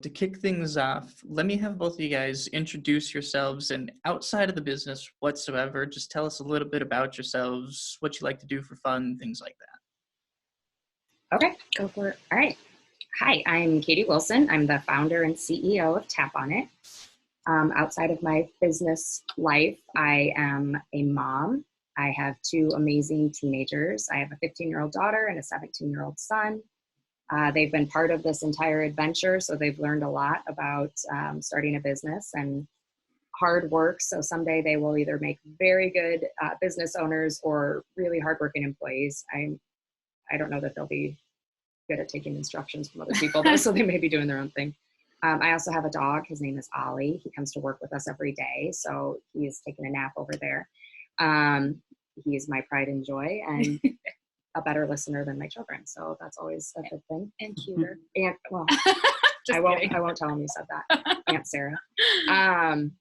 to kick things off, let me have both of you guys introduce yourselves, and outside of the business whatsoever, just tell us a little bit about yourselves, what you like to do for fun, things like that. Okay, go for it. All right. Hi, I'm Katie Wilson. I'm the founder and CEO of TapOnIt. Outside of my business life, I am a mom. I have two amazing teenagers. I have a 15-year-old daughter and a 17-year-old son. They've been part of this entire adventure, so they've learned a lot about starting a business and hard work. So someday they will either make very good business owners or really hardworking employees. I don't know that they'll be good at taking instructions from other people, though, so they may be doing their own thing. I also have a dog. His name is Ollie. He comes to work with us every day, so he's taking a nap over there. He is my pride and joy, and a better listener than my children, so that's always a good thing. And cuter. And well, I won't tell him you said that, Aunt Sarah.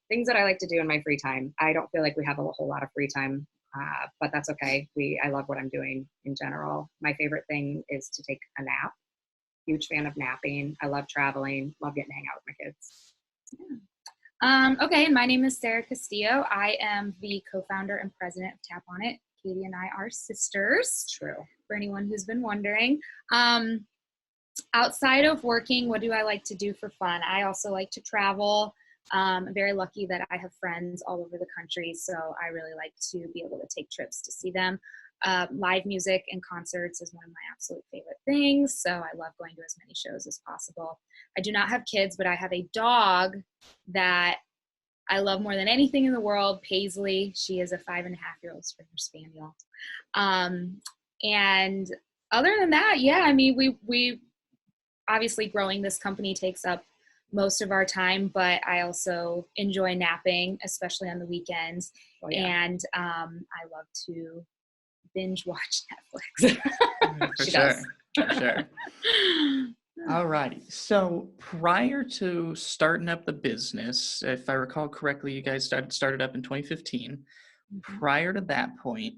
Things that I like to do in my free time. I don't feel like we have a whole lot of free time, but that's okay. I love what I'm doing in general. My favorite thing is to take a nap. Huge fan of napping. I love traveling. Love getting to hang out with my kids. Yeah. Okay, and my name is Sara Castillo. I am the co-founder and president of TapOnIt. Katie and I are sisters. True. For anyone who's been wondering. Outside of working, what do I like to do for fun? I also like to travel. I'm very lucky that I have friends all over the country, so I really like to be able to take trips to see them. Live music and concerts is one of my absolute favorite things, so I love going to as many shows as possible. I do not have kids, but I have a dog that I love more than anything in the world, Paisley. She is a 5.5-year-old Springer Spaniel. And other than that, yeah, I mean, we obviously growing this company takes up most of our time, but I also enjoy napping, especially on the weekends. Oh, yeah. And I love to binge watch Netflix. For sure. All righty. So prior to starting up the business, if I recall correctly, you guys started up in 2015. Mm-hmm. Prior to that point,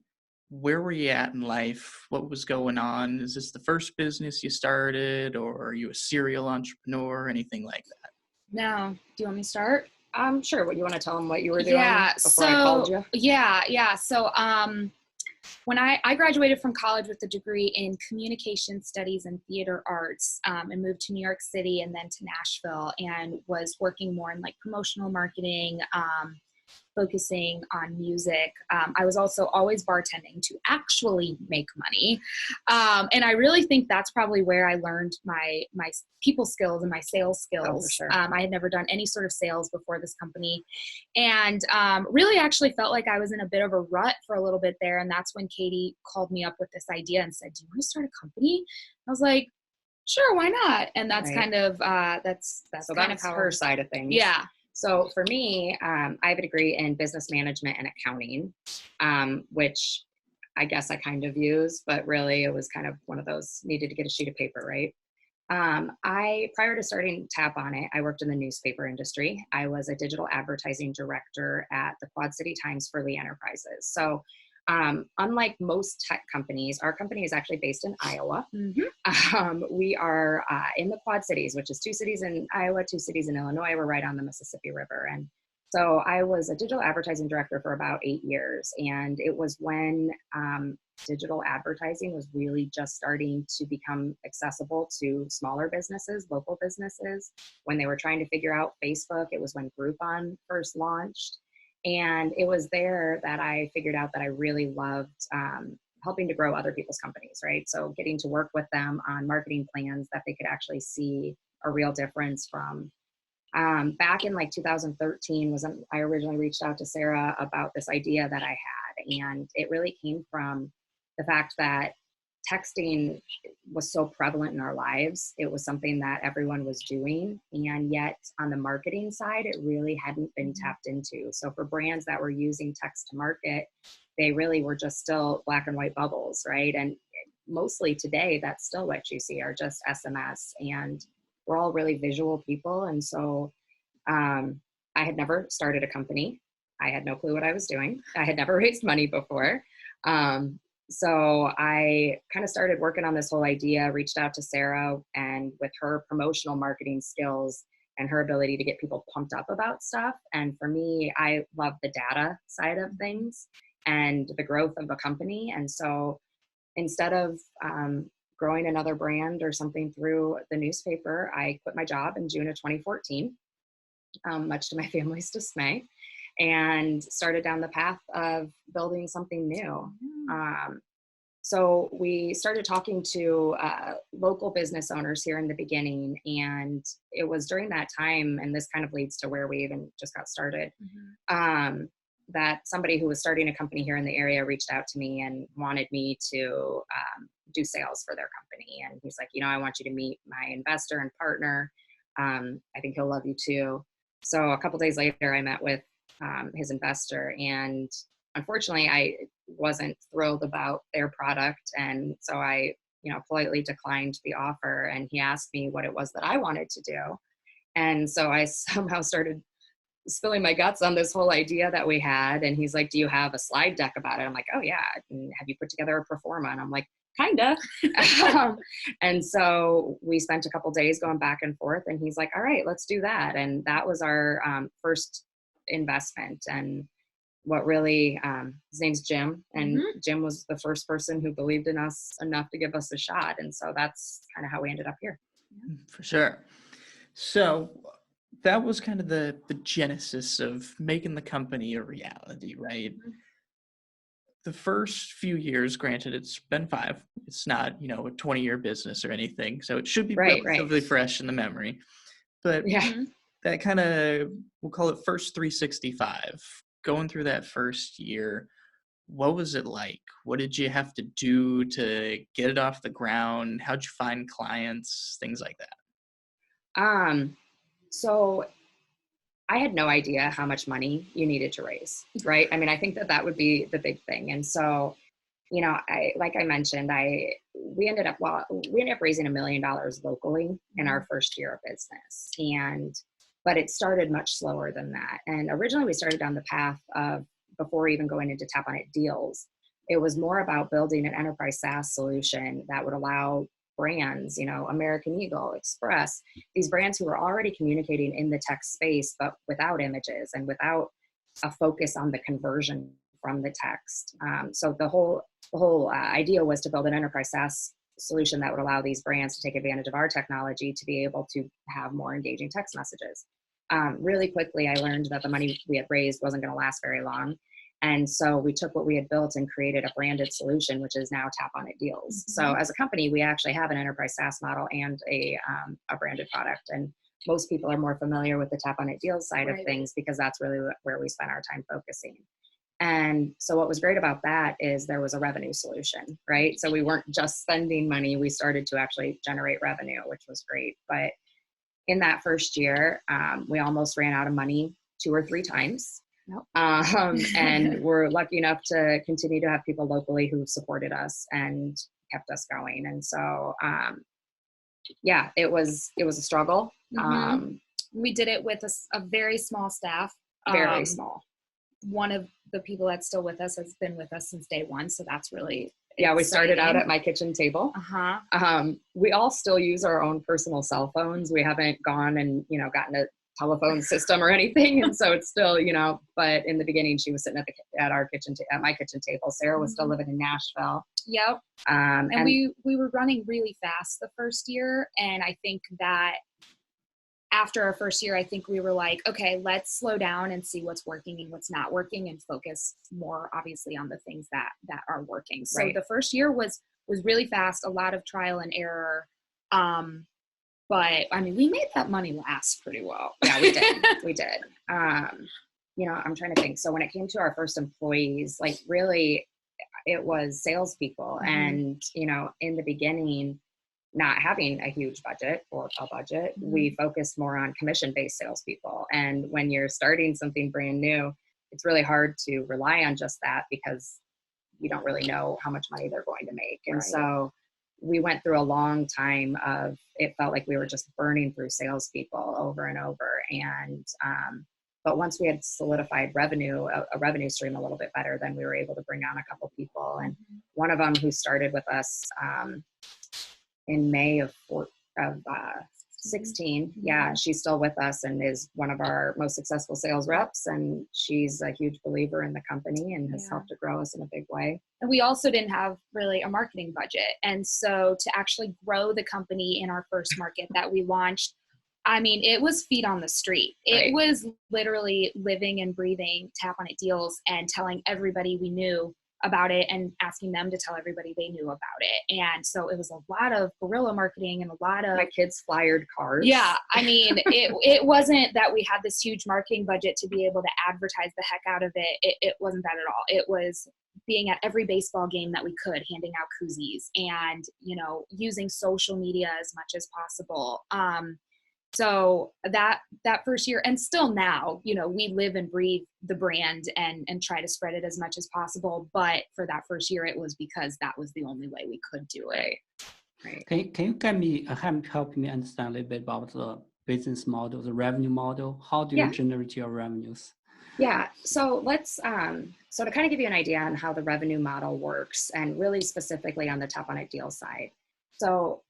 where were you at in life? What was going on? Is this the first business you started, or are you a serial entrepreneur, anything like that? No. Do you want me to start? Sure. What you want to tell them what you were doing before I called you? Yeah. So when I graduated from college with a degree in communication studies and theater arts, and moved to New York City and then to Nashville, and was working more in like promotional marketing, focusing on music. I was also always bartending to actually make money. And I really think that's probably where I learned my people skills and my sales skills. Oh, for sure. I had never done any sort of sales before this company. And really actually felt like I was in a bit of a rut for a little bit there. And that's when Katie called me up with this idea and said, do you want to start a company? I was like, sure, why not? And that's right. Kind of, that's so kind that's of how her side of things. Yeah. So for me, I have a degree in business management and accounting, which I guess I kind of use, but really it was kind of one of those needed to get a sheet of paper, right? Prior to starting TapOnIt, I worked in the newspaper industry. I was a digital advertising director at the Quad City Times for Lee Enterprises. So unlike most tech companies, our company is actually based in Iowa. Mm-hmm. We are in the Quad Cities, which is 2 cities in Iowa, 2 cities in Illinois. We're right on the Mississippi River. And so I was a digital advertising director for about 8 years. And it was when digital advertising was really just starting to become accessible to smaller businesses, local businesses. When they were trying to figure out Facebook, it was when Groupon first launched. And it was there that I figured out that I really loved helping to grow other people's companies, right? So getting to work with them on marketing plans that they could actually see a real difference from. Back in like 2013 was when I originally reached out to Sara about this idea that I had. And it really came from the fact that texting was so prevalent in our lives. It was something that everyone was doing. And yet on the marketing side, it really hadn't been tapped into. So for brands that were using text to market, they really were just still black and white bubbles, right? And mostly today, that's still what you see are just SMS. And we're all really visual people. And so I had never started a company. I had no clue what I was doing. I had never raised money before. So I kind of started working on this whole idea, reached out to Sara, and with her promotional marketing skills, and her ability to get people pumped up about stuff. And for me, I love the data side of things and the growth of a company. And so instead of growing another brand or something through the newspaper, I quit my job in June of 2014, much to my family's dismay, and started down the path of building something new. So we started talking to local business owners here in the beginning, and it was during that time, and this kind of leads to where we even just got started, that somebody who was starting a company here in the area reached out to me and wanted me to do sales for their company. And he's like, I want you to meet my investor and partner. I think he'll love you too. So a couple days later, I met with his investor, and unfortunately, I wasn't thrilled about their product. And so I, politely declined the offer, and he asked me what it was that I wanted to do. And so I somehow started spilling my guts on this whole idea that we had. And he's like, do you have a slide deck about it? I'm like, oh yeah. And have you put together a pro forma? And I'm like, kinda. And so we spent a couple days going back and forth, and he's like, all right, let's do that. And that was our first investment. And what really, his name's Jim, and Jim was the first person who believed in us enough to give us a shot. And so that's kind of how we ended up here. For sure. So that was kind of the genesis of making the company a reality, right? The first few years, granted, it's been 5. It's not, a 20-year business or anything. So it should be relatively fresh in the memory. But that kind of, we'll call it first 365. Going through that first year, what was it like? What did you have to do to get it off the ground? How'd you find clients? Things like that. So I had no idea how much money you needed to raise, right? I mean, I think that would be the big thing. And so, like I mentioned, we ended up raising $1 million locally in our first year of business. But it started much slower than that. And originally we started down the path of, before even going into TapOnIt deals, it was more about building an enterprise SaaS solution that would allow brands, American Eagle, Express, these brands who were already communicating in the text space, but without images and without a focus on the conversion from the text. So the whole idea was to build an enterprise SaaS solution that would allow these brands to take advantage of our technology to be able to have more engaging text messages. Really quickly, I learned that the money we had raised wasn't going to last very long. And so we took what we had built and created a branded solution, which is now TapOnIt Deals. So as a company, we actually have an enterprise SaaS model and a branded product. And most people are more familiar with the TapOnIt Deals side of things because that's really where we spent our time focusing. And so what was great about that is there was a revenue solution, right? So we weren't just spending money. We started to actually generate revenue, which was great. But in that first year, we almost ran out of money 2 or 3 times. And we're lucky enough to continue to have people locally who supported us and kept us going. And so, it was a struggle. We did it with a very small staff. Very small. One of the people that's still with us has been with us since day one. So that's really exciting. We started out at my kitchen table. We all still use our own personal cell phones. We haven't gone and, gotten a telephone system or anything. And so it's still, but in the beginning she was sitting at my kitchen table. Sarah was still living in Nashville. Yep. And we were running really fast the first year. And I think that after our first year, I think we were like, okay, let's slow down and see what's working and what's not working and focus more obviously on the things that are working. So the first year was really fast, a lot of trial and error. But I mean, we made that money last pretty well. Yeah, we did. We did. I'm trying to think. So when it came to our first employees, like really it was salespeople. And, in the beginning, not having a huge budget or a budget, we focused more on commission-based salespeople. And when you're starting something brand new, it's really hard to rely on just that because you don't really know how much money they're going to make. And so we went through a long time of, it felt like we were just burning through salespeople over and over. And, but once we had solidified a revenue stream a little bit better, then we were able to bring on a couple people. And one of them who started with us in May of 16. Yeah, she's still with us and is one of our most successful sales reps. And she's a huge believer in the company and has helped to grow us in a big way. And we also didn't have really a marketing budget. And so to actually grow the company in our first market that we launched, I mean, it was feet on the street. It was literally living and breathing TapOnIt deals and telling everybody we knew about it and asking them to tell everybody they knew about it. And so it was a lot of guerrilla marketing and a lot of my kids flyered cars. Yeah. I mean, it wasn't that we had this huge marketing budget to be able to advertise the heck out of it. It wasn't that at all. It was being at every baseball game that we could, handing out koozies and, you know, using social media as much as possible. So that first year, and still now, you know, we live and breathe the brand and try to spread it as much as possible. But for that first year, it was because that was the only way we could do it. Right. Can you get me help me understand a little bit about the business model, the revenue model? How do you generate your revenues? Yeah. So let's so to kind of give you an idea on how the revenue model works, and really specifically on the TapOnIt deal side. So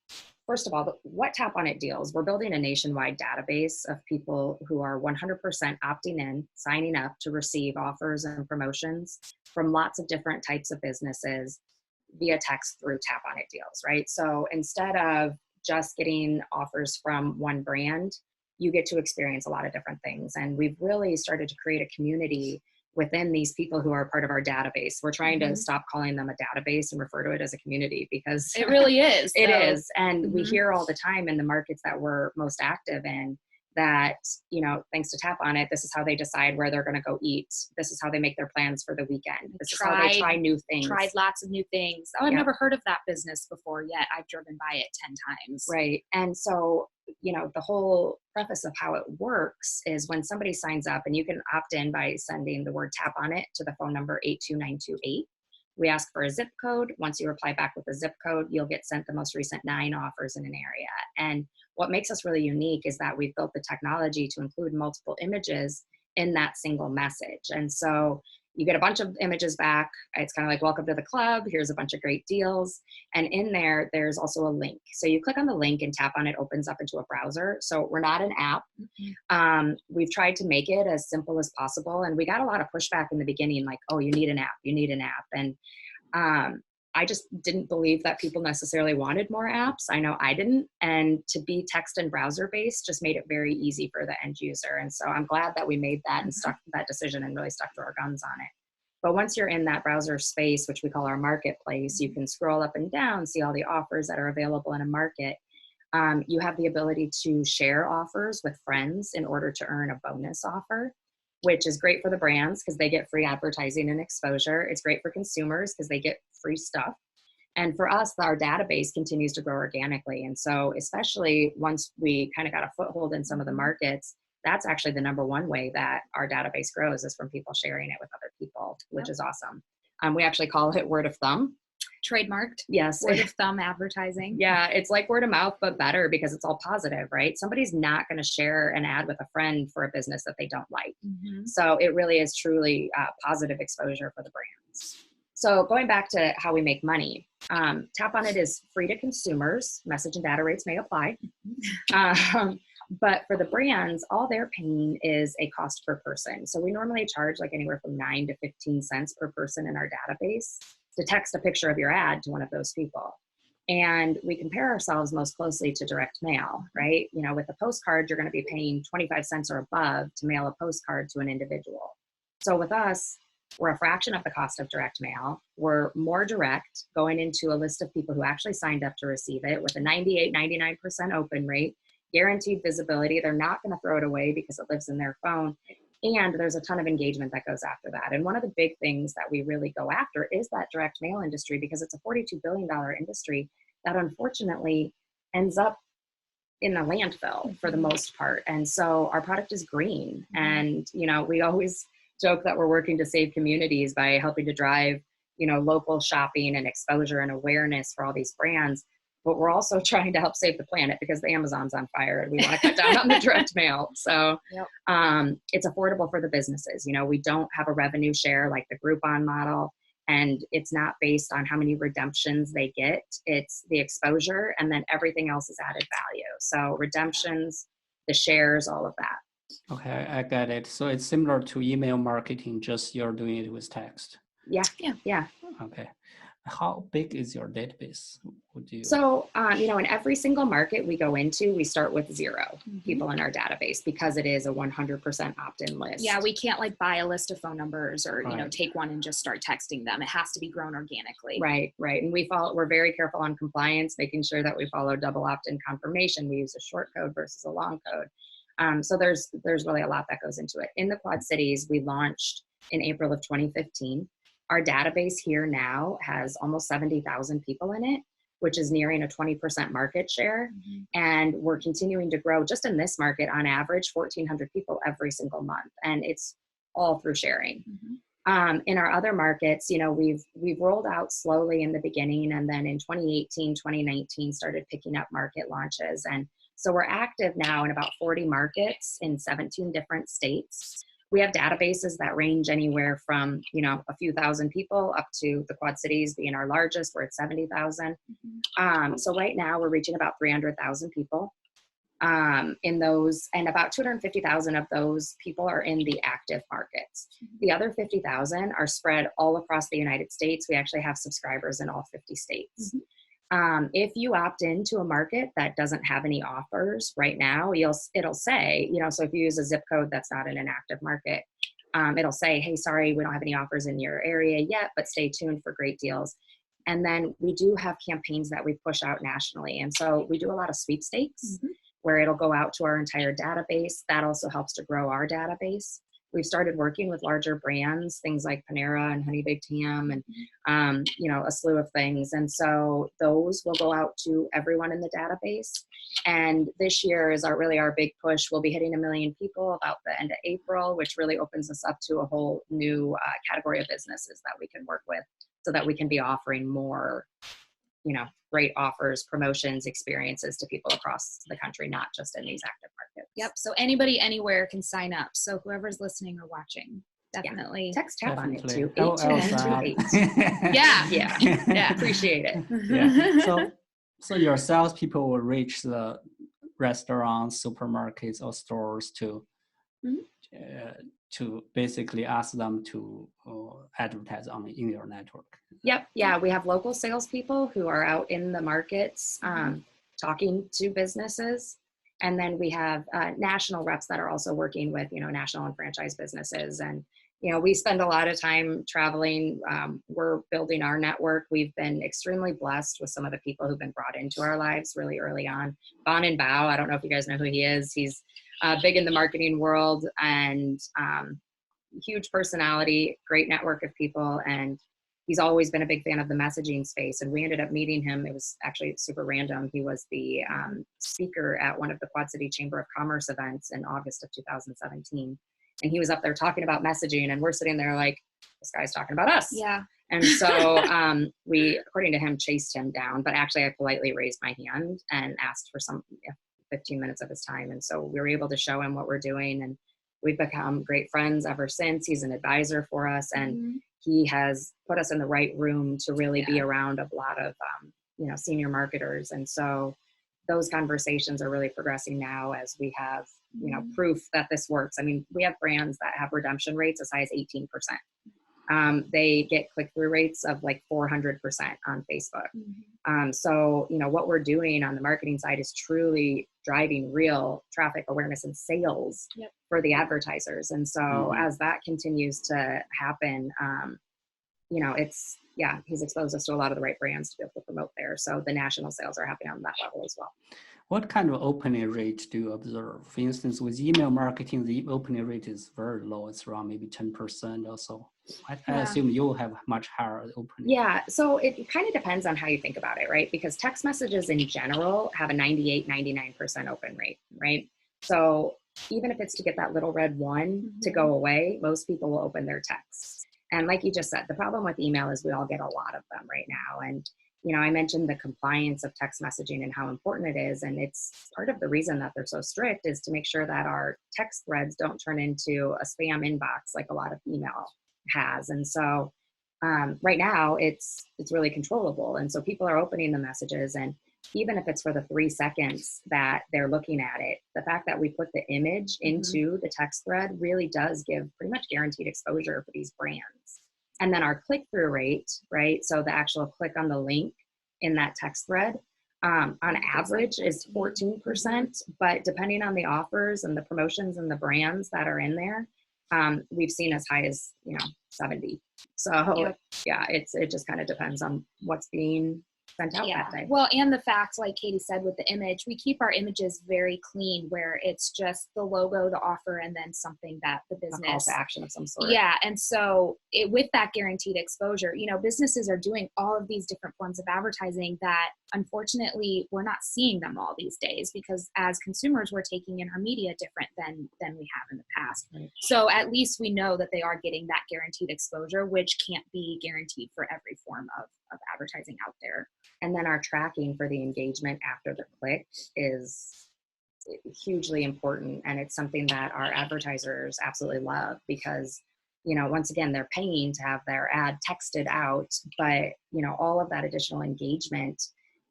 first of all, what TapOnIt deals, we're building a nationwide database of people who are 100% opting in, signing up to receive offers and promotions from lots of different types of businesses via text through TapOnIt deals, right? So instead of just getting offers from one brand, you get to experience a lot of different things. And we've really started to create a community within these people who are part of our database. We're trying to stop calling them a database and refer to it as a community, because it really is. It is. And we hear all the time in the markets that we're most active in that, you know, thanks to TapOnIt, this is how they decide where they're going to go eat. This is how they make their plans for the weekend. This is how they try new things. Tried lots of new things. Oh, I've never heard of that business before yet. I've driven by it 10 times. Right. And so, you know, the whole preface of how it works is when somebody signs up, and you can opt in by sending the word TapOnIt to the phone number 82928. We ask for a zip code. Once you reply back with a zip code, you'll get sent the most recent 9 offers in an area. And what makes us really unique is that we've built the technology to include multiple images in that single message. And so you get a bunch of images back. It's kind of like, welcome to the club. Here's a bunch of great deals. And in there, there's also a link. So you click on the link and TapOnIt opens up into a browser. So we're not an app. We've tried to make it as simple as possible. And we got a lot of pushback in the beginning, like, oh, you need an app, you need an app. And I just didn't believe that people necessarily wanted more apps. I know I didn't. And to be text and browser based just made it very easy for the end user. And so I'm glad that we made that and stuck to that decision and really stuck to our guns on it. But once you're in that browser space, which we call our marketplace, you can scroll up and down, see all the offers that are available in a market. You have the ability to share offers with friends in order to earn a bonus offer, which is great for the brands because they get free advertising and exposure. It's great for consumers because they get free stuff. And for us, our database continues to grow organically. And so especially once we kind of got a foothold in some of the markets, that's actually the number one way that our database grows, is from people sharing it with other people, which is awesome. We actually call it word of thumb. Trademarked. Yes. Word of thumb advertising. Yeah, it's like word of mouth, but better because it's all positive, right? Somebody's not going to share an ad with a friend for a business that they don't like. So it really is truly positive exposure for the brands. So going back to how we make money, TapOnIt is free to consumers. Message and data rates may apply. But for the brands, all they're paying is a cost per person. So we normally charge like anywhere from 9 to 15 cents per person in our database to text a picture of your ad to one of those people. And we compare ourselves most closely to direct mail, right? You know, with a postcard, you're going to be paying 25 cents or above to mail a postcard to an individual. So with us, we're a fraction of the cost of direct mail. We're more direct, going into a list of people who actually signed up to receive it with a 98, 99% open rate, guaranteed visibility. They're not going to throw it away because it lives in their phone. And there's a ton of engagement that goes after that. And one of the big things that we really go after is that direct mail industry, because it's a $42 billion industry that unfortunately ends up in the landfill for the most part. And so our product is green. And, you know, we always joke that we're working to save communities by helping to drive, you know, local shopping and exposure and awareness for all these brands. But we're also trying to help save the planet because the Amazon's on fire and we want to cut down on the direct mail. So it's affordable for the businesses. You know, we don't have a revenue share like the Groupon model. And it's not based on how many redemptions they get. It's the exposure, and then everything else is added value. So redemptions, the shares, all of that. Okay, I get it. So it's similar to email marketing, just you're doing it with text. Yeah. Okay. How big is your database? So, in every single market we go into, we start with 0 people in our database because it is a 100% opt-in list. Yeah, we can't like buy a list of phone numbers or, take one and just start texting them. It has to be grown organically. Right. And we're very careful on compliance, making sure that we follow double opt-in confirmation. We use a short code versus a long code. So there's really a lot that goes into it. In the Quad Cities, we launched in April of 2015. Our database here now has almost 70,000 people in it, which is nearing a 20% market share. And we're continuing to grow just in this market on average, 1,400 people every single month. And it's all through sharing. In our other markets, we've rolled out slowly in the beginning. And then in 2018, 2019, started picking up market launches. And so we're active now in about 40 markets in 17 different states. We have databases that range anywhere from, a few thousand people up to the Quad Cities being our largest. We're at 70,000. So right now we're reaching about 300,000 people in those, and about 250,000 of those people are in the active markets. The other 50,000 are spread all across the United States. We actually have subscribers in all 50 states. If you opt into a market that doesn't have any offers right now, it'll say, so if you use a zip code that's not in an active market, it'll say, hey, sorry, we don't have any offers in your area yet, but stay tuned for great deals. And then we do have campaigns that we push out nationally. And so we do a lot of sweepstakes where it'll go out to our entire database. That also helps to grow our database. We've started working with larger brands, things like Panera and Honey Baked Ham and, a slew of things. And so those will go out to everyone in the database. And this year is our big push. We'll be hitting 1 million people about the end of April, which really opens us up to a whole new category of businesses that we can work with so that we can be offering more, great offers, promotions, experiences to people across the country, not just in these active markets. Yep. So anybody anywhere can sign up. So whoever's listening or watching, definitely text TapOnIt to 82928. Yeah. Appreciate it. Yeah. So your salespeople will reach the restaurants, supermarkets, or stores to basically ask them to advertise in your network. Yep. Yeah. We have local salespeople who are out in the markets talking to businesses. And then we have national reps that are also working with, national and franchise businesses. And, we spend a lot of time traveling. We're building our network. We've been extremely blessed with some of the people who've been brought into our lives really early on. Bon and Bao, I don't know if you guys know who he is. He's big in the marketing world and huge personality, great network of people. And he's always been a big fan of the messaging space. And we ended up meeting him. It was actually super random. He was the speaker at one of the Quad City Chamber of Commerce events in August of 2017. And he was up there talking about messaging. And we're sitting there like, this guy's talking about us. Yeah. And so we, according to him, chased him down. But actually, I politely raised my hand and asked for 15 minutes of his time. And so we were able to show him what we're doing. And we've become great friends ever since. He's an advisor for us. And he has put us in the right room to really be around a lot of, senior marketers. And so those conversations are really progressing now as we have, proof that this works. I mean, we have brands that have redemption rates as high as 18%. They get click-through rates of like 400% on Facebook. So, what we're doing on the marketing side is truly driving real traffic awareness and sales for the advertisers. And so as that continues to happen, he's exposed us to a lot of the right brands to be able to promote there. So the national sales are happening on that level as well. What kind of opening rate do you observe? For instance, with email marketing, the opening rate is very low. It's around maybe 10% or so. I assume you'll have much higher opening. Yeah, so it kind of depends on how you think about it, right? Because text messages in general have a 98, 99% open rate, right? So even if it's to get that little red one to go away, most people will open their texts. And like you just said, the problem with email is we all get a lot of them right now. And, I mentioned the compliance of text messaging and how important it is. And it's part of the reason that they're so strict is to make sure that our text threads don't turn into a spam inbox like a lot of email has. And so Right now it's really controllable. And so people are opening the messages, and even if it's for the 3 seconds that they're looking at it, the fact that we put the image into the text thread really does give pretty much guaranteed exposure for these brands. And then our click-through rate, right? So the actual click on the link in that text thread, on average is 14%, but depending on the offers and the promotions and the brands that are in there, we've seen as high as, 70. So yeah, it just kind of depends on what's being sent out that day. Well, and the fact, like Katie said, with the image, we keep our images very clean, where it's just the logo, the offer, and then something that the business, a call to action of some sort. Yeah. And so with that guaranteed exposure, businesses are doing all of these different forms of advertising that unfortunately we're not seeing them all these days, because as consumers, we're taking in our media different than we have in the past. Right. So at least we know that they are getting that guaranteed exposure, which can't be guaranteed for every form of advertising out there. And then our tracking for the engagement after the click is hugely important. And it's something that our advertisers absolutely love, because, once again, they're paying to have their ad texted out, but, all of that additional engagement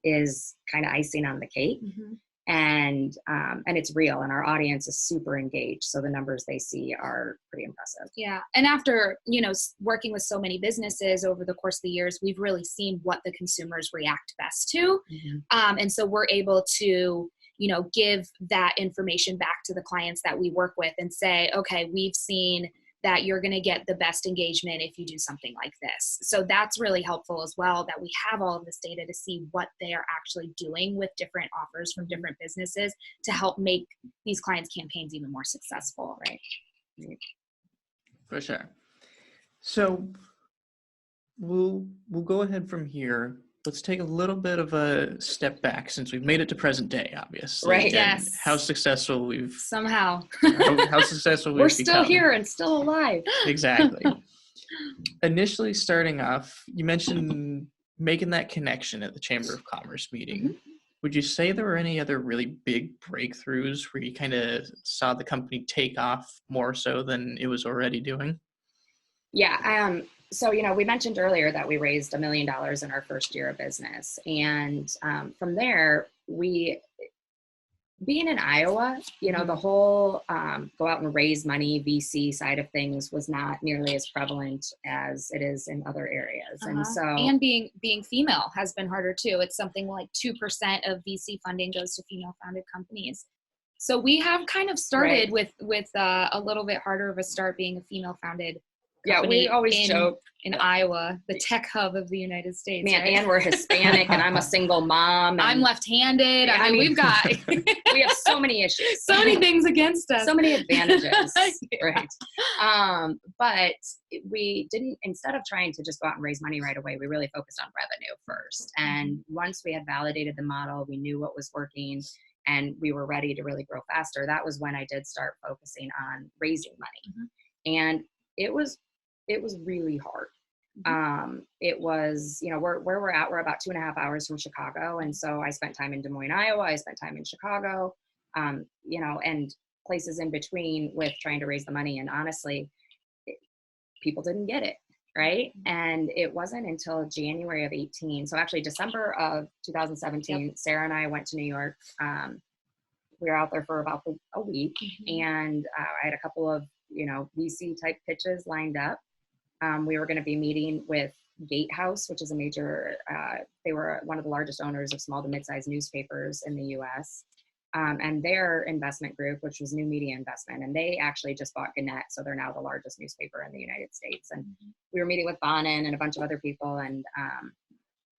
is kind of icing on the cake. And it's real, and our audience is super engaged. So the numbers they see are pretty impressive. Yeah. And after, working with so many businesses over the course of the years, we've really seen what the consumers react best to. And so we're able to, give that information back to the clients that we work with and say, okay, we've seen that you're going to get the best engagement if you do something like this. So that's really helpful as well, that we have all of this data to see what they are actually doing with different offers from different businesses to help make these clients' campaigns even more successful, right? For sure. So we'll go ahead from here. Let's take a little bit of a step back, since we've made it to present day, obviously. Right. And Yes. how successful we've somehow how successful we've We're still become. here and still alive. Exactly. Initially starting off, you mentioned making that connection at the Chamber of Commerce meeting. Would you say there were any other really big breakthroughs where you kind of saw the company take off more so than it was already doing? Yeah. So, we mentioned earlier that we raised $1 million in our first year of business. And from there, being in Iowa, the whole go out and raise money VC side of things was not nearly as prevalent as it is in other areas. And being female has been harder too. It's something like 2% of VC funding goes to female founded companies. So we have kind of started with a little bit harder of a start being a female founded company. We always joke in Iowa, the tech hub of the United States. Man, right? and we're Hispanic, and I'm a single mom. I'm left-handed. Yeah, I mean, we've got we have so many issues, so many things against us, so many advantages, Yeah. right? But we didn't. Instead of trying to just go out and raise money right away, we really focused on revenue first. And once we had validated the model, we knew what was working, and we were ready to really grow faster. That was when I did start focusing on raising money, and it was really hard. It was, where we're at, we're about 2.5 hours from Chicago. And so I spent time in Des Moines, Iowa. I spent time in Chicago, and places in between with trying to raise the money. And honestly, people didn't get it. Right. And it wasn't until January of 18. So actually December of 2017, Sarah and I went to New York. We were out there for about a week, and I had a couple of, VC type pitches lined up. We were going to be meeting with Gatehouse, which is a major, they were one of the largest owners of small to mid-sized newspapers in the US, and their investment group, which was New Media Investment. And they actually just bought Gannett. So they're now the largest newspaper in the United States. And we were meeting with Bonin and a bunch of other people. And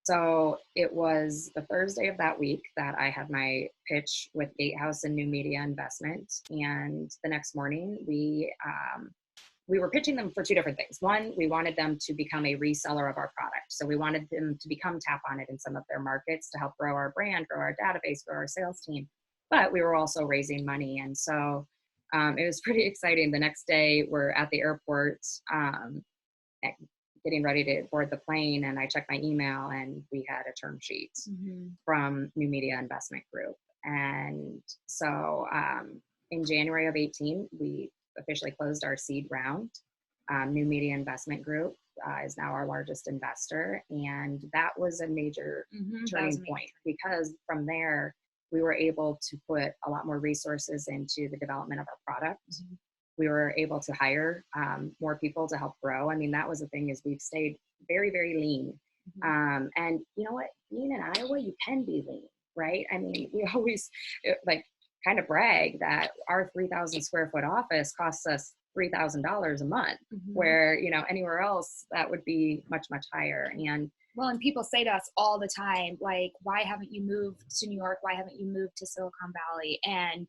so it was the Thursday of that week that I had my pitch with Gatehouse and New Media Investment. And the next morning we were pitching them for two different things. One, we wanted them to become a reseller of our product. So we wanted them to become TapOnIt in some of their markets to help grow our brand, grow our database, grow our sales team. But we were also raising money. And so it was pretty exciting. The next day we're at the airport getting ready to board the plane, and I checked my email and we had a term sheet from New Media Investment Group. And so in January of 18, we officially closed our seed round. New Media Investment Group is now our largest investor. And that was a major turning point, because from there, we were able to put a lot more resources into the development of our product. We were able to hire more people to help grow. I mean, that was the thing, is we've stayed very, very lean. And you know what, being in Iowa, you can be lean, right? I mean, we always like kind of brag that our 3,000 square foot office costs us $3,000 a month, where, you know, anywhere else that would be much, much higher. And well, and people say to us all the time, like, why haven't you moved to New York? Why haven't you moved to Silicon Valley? And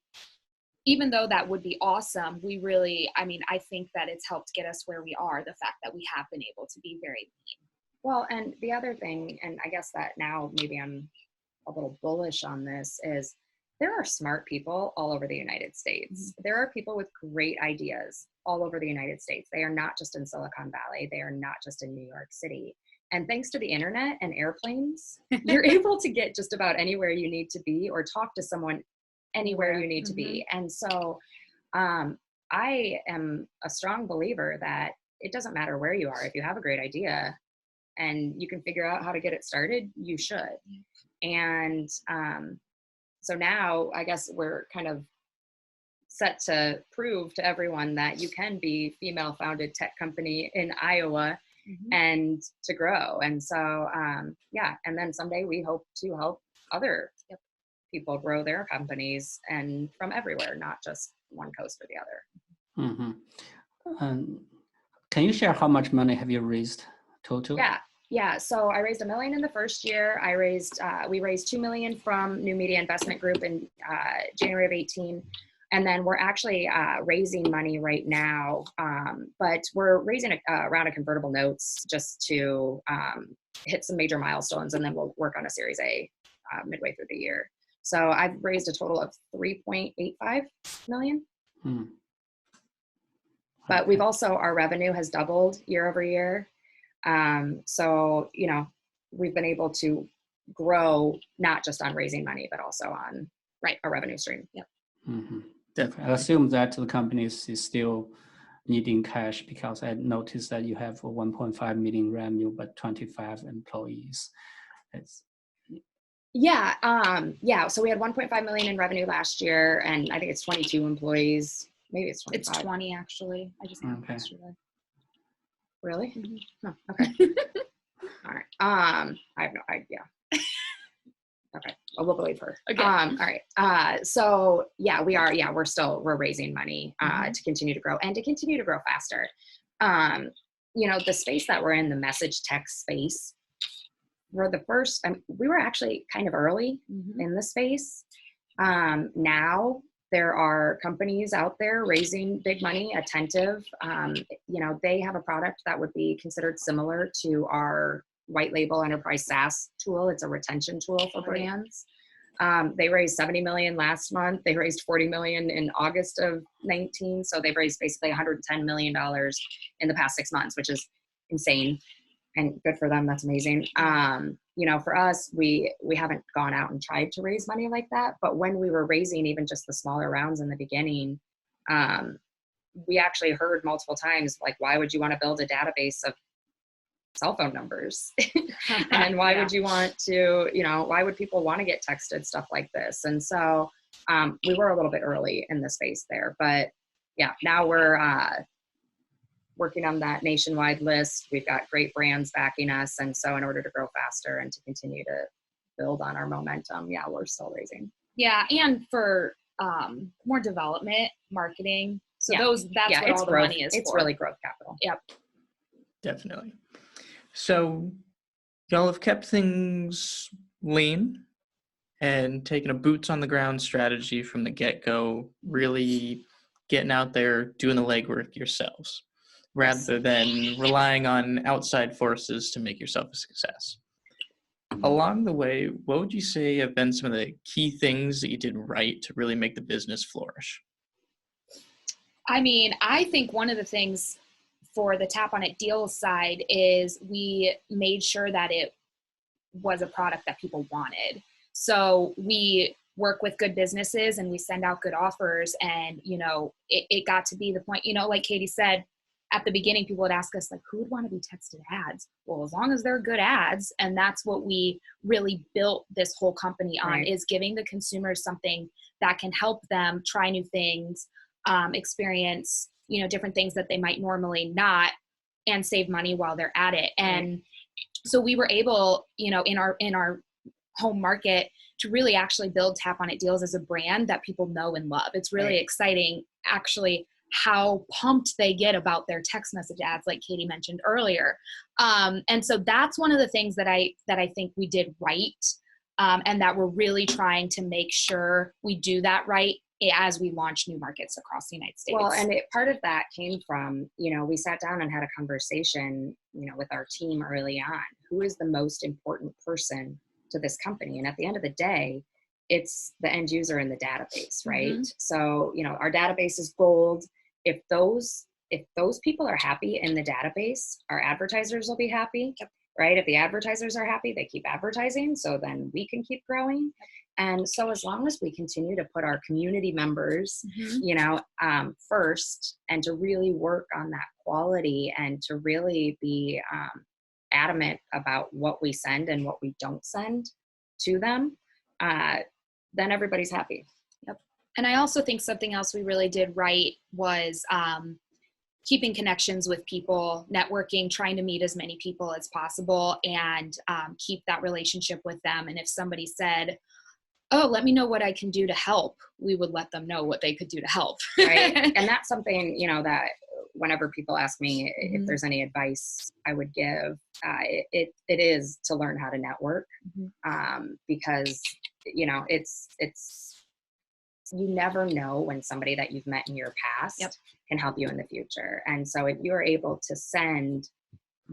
even though that would be awesome, we really, I mean, I think that it's helped get us where we are, the fact that we have been able to be very lean. Well, and the other thing, and I guess that now maybe I'm a little bullish on this, is there are smart people all over the United States. There are people with great ideas all over the United States. They are not just in Silicon Valley. They are not just in New York City. And thanks to the internet and airplanes, you're able to get just about anywhere you need to be, or talk to someone anywhere you need to be. And so I am a strong believer that it doesn't matter where you are. If you have a great idea and you can figure out how to get it started, you should. And so now I guess we're kind of set to prove to everyone that you can be female founded tech company in Iowa and to grow. And so, yeah. And then someday we hope to help other people grow their companies, and from everywhere, not just one coast or the other. Can you share how much money have you raised total? Yeah. So I raised $1 million in the first year. We raised $2 million from New Media Investment Group in January of 2018. And then we're actually raising money right now, but we're raising a round of convertible notes just to hit some major milestones, and then we'll work on a Series A midway through the year. So I've raised a total of $3.85 million. But we've also, our revenue has doubled year over year. So, you know, we've been able to grow not just on raising money, but also on a revenue stream. Definitely. I assume that the company is still needing cash, because I noticed that you have 1.5 million revenue, but 25 employees. Yeah. So we had 1.5 million in revenue last year, and I think it's 22 employees. Maybe it's 25. It's 20 actually. I just yesterday. Really? Oh, okay. All right. I have no idea. Okay. Well, we'll believe her. Okay. All right. So yeah, we're raising money to continue to grow and to continue to grow faster. You know, the space that we're in, the message text space, we're the first, we were actually kind of early in the space. Now there are companies out there raising big money, Attentive. You know, they have a product that would be considered similar to our white label enterprise SaaS tool. It's a retention tool for brands. They raised 70 million last month. They raised 40 million in August of 19. So they've raised basically $110 million in the past 6 months, which is insane and good for them. That's amazing. You know, for us, we haven't gone out and tried to raise money like that. But when we were raising even just the smaller rounds in the beginning, we actually heard multiple times, like, why would you want to build a database of cell phone numbers? And why would you want to, you know, why would people want to get texted stuff like this? And so we were a little bit early in the space there, but yeah, now we're working on that nationwide list. We've got great brands backing us. And so in order to grow faster and to continue to build on our momentum, yeah, we're still raising. Yeah. And for more development, marketing. So that's what all the money is for. It's really growth capital. Yep. Definitely. So y'all have kept things lean and taken a boots on the ground strategy from the get-go, really getting out there, doing the legwork yourselves, rather than relying on outside forces to make yourself a success. Along the way, what would you say have been some of the key things that you did right to really make the business flourish? I mean, I think one of the things for the TapOnIt deals side is we made sure that it was a product that people wanted. So we work with good businesses and we send out good offers, and, you know, it got to be the point, you know, like Katie said, at the beginning, people would ask us like, who would want to be texted ads? Well, as long as they're good ads. And that's what we really built this whole company on, is giving the consumers something that can help them try new things, experience, you know, different things that they might normally not, and save money while they're at it. And so we were able, you know, in our home market to really actually build TapOnIt Deals as a brand that people know and love. It's really exciting, actually, how pumped they get about their text message ads, like Katie mentioned earlier. And so that's one of the things that I think we did right, and that we're really trying to make sure we do that right as we launch new markets across the United States. Well, and part of that came from, you know, we sat down and had a conversation, you know, with our team early on. Who is the most important person to this company? And at the end of the day, it's the end user in the database, right? So, you know, our database is gold. If those people are happy in the database, our advertisers will be happy, right? If the advertisers are happy, they keep advertising, so then we can keep growing. And so as long as we continue to put our community members, you know, first, and to really work on that quality, and to really be adamant about what we send and what we don't send to them, then everybody's happy. And I also think something else we really did right was keeping connections with people, networking, trying to meet as many people as possible, and keep that relationship with them. And if somebody said, oh, let me know what I can do to help, we would let them know what they could do to help. Right. And that's something, you know, that whenever people ask me if there's any advice I would give, it is to learn how to network, because, you know, it's you never know when somebody that you've met in your past can help you in the future. And so if you're able to send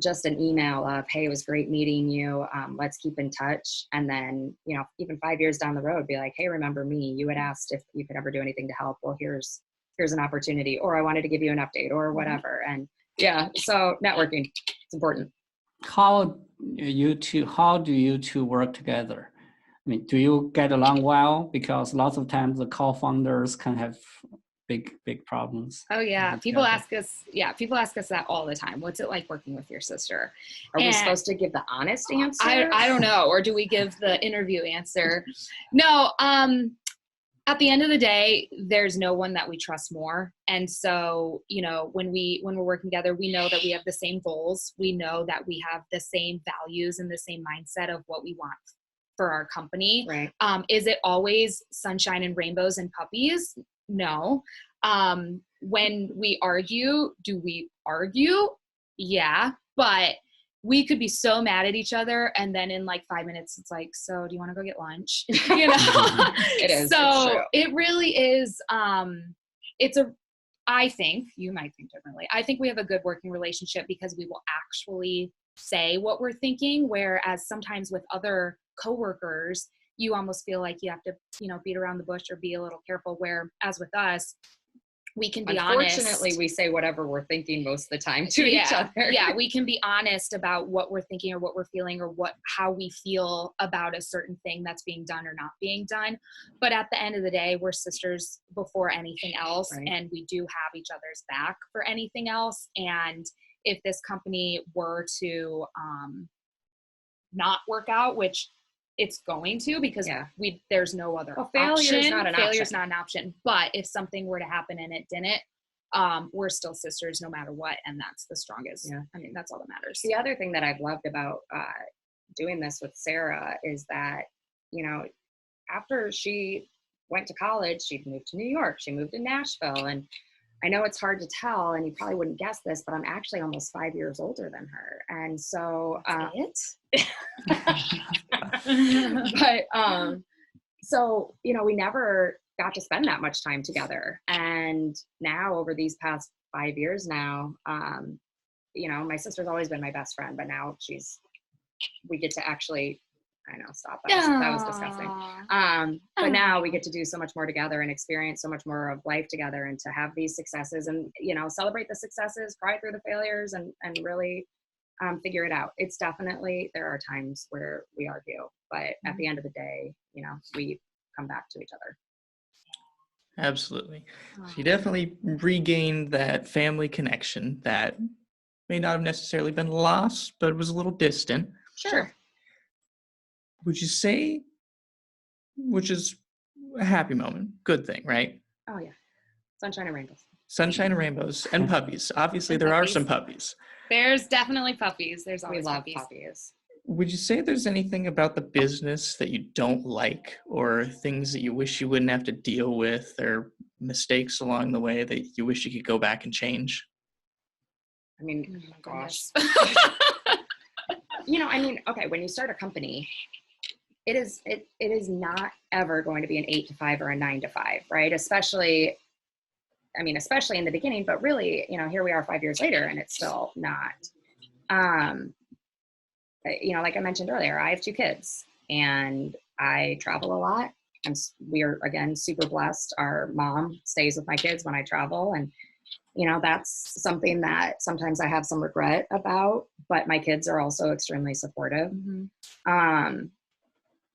just an email of, hey, it was great meeting you, let's keep in touch. And then, you know, even 5 years down the road, be like, hey, remember me? You had asked if you could ever do anything to help. Well, here's an opportunity, or I wanted to give you an update, or whatever. And so networking, it's important. How do you two work together? I mean, do you get along well? Because lots of times the co-founders can have big problems. Oh yeah, people ask us that all the time. What's it like working with your sister? Are we supposed to give the honest answer? I don't know, or do we give the interview answer? No. At the end of the day, there's no one that we trust more. And so, you know, when we're working together, we know that we have the same goals. We know that we have the same values and the same mindset of what we want for our company. Right. Is it always sunshine and rainbows and puppies? No. When we argue, do we argue? Yeah. But we could be so mad at each other, and then in like 5 minutes, it's like, so do you want to go get lunch? You know? It is. So it really is. I think, you might think differently. I think we have a good working relationship because we will actually say what we're thinking. Whereas sometimes with other coworkers, you almost feel like you have to, you know, beat around the bush or be a little careful. Whereas with us, we can be honest. Unfortunately, we say whatever we're thinking most of the time to each other. Yeah, we can be honest about what we're thinking or what we're feeling or how we feel about a certain thing that's being done or not being done. But at the end of the day, we're sisters before anything else, and we do have each other's back for anything else. And if this company were to not work out, which it's going to, because there's no other option. Failure's not an option. But if something were to happen and it didn't, we're still sisters no matter what, and that's the strongest. Yeah. I mean, that's all that matters. The other thing that I've loved about doing this with Sara is that, you know, after she went to college, she moved to New York, she moved to Nashville, and I know it's hard to tell, and you probably wouldn't guess this, but I'm actually almost 5 years older than her. And so, so, you know, we never got to spend that much time together. And now over these past 5 years now, you know, my sister's always been my best friend, but now we get to actually, I know, stop. That was disgusting. But now we get to do so much more together and experience so much more of life together, and to have these successes and, you know, celebrate the successes, cry through the failures, and really figure it out. It's definitely, there are times where we argue, but at the end of the day, you know, we come back to each other. Absolutely. So you definitely regained that family connection that may not have necessarily been lost, but was a little distant. Sure. Would you say, which is a happy moment, good thing, right? Oh yeah, sunshine and rainbows. Sunshine and rainbows and puppies. Obviously, there are some puppies. There's definitely puppies. There's We always love puppies. puppies. Would you say there's anything about the business that you don't like, or things that you wish you wouldn't have to deal with, or mistakes along the way that you wish you could go back and change? I mean, gosh. Goodness. Okay, when you start a company, it is not ever going to be an 8 to 5 or a 9 to 5, right? Especially in the beginning, but really, here we are 5 years later and it's still not. Like I mentioned earlier, I have 2 kids and I travel a lot. We are, again, super blessed. Our mom stays with my kids when I travel. And, that's something that sometimes I have some regret about, but my kids are also extremely supportive. Mm-hmm.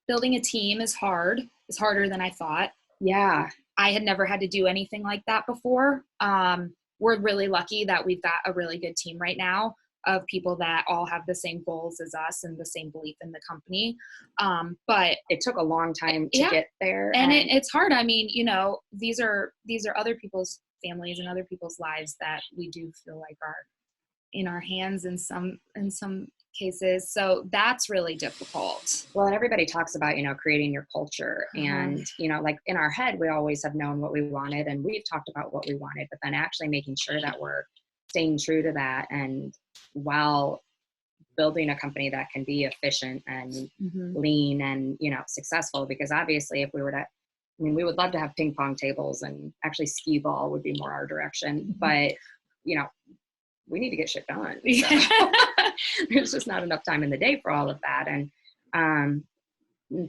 Building a team is hard. It's harder than I thought. Yeah. I had never had to do anything like that before. We're really lucky that we've got a really good team right now of people that all have the same goals as us and the same belief in the company. But it took a long time to get there. And it's hard. I mean, these are other people's families and other people's lives that we do feel like are in our hands in some cases. So that's really difficult. Well, and everybody talks about, creating your culture and, like in our head, we always have known what we wanted and we've talked about what we wanted, but then actually making sure that we're staying true to that. And while building a company that can be efficient and lean and, successful, because obviously if we were to, we would love to have ping pong tables and actually skee ball would be more our direction, but, we need to get shit done. So there's just not enough time in the day for all of that. And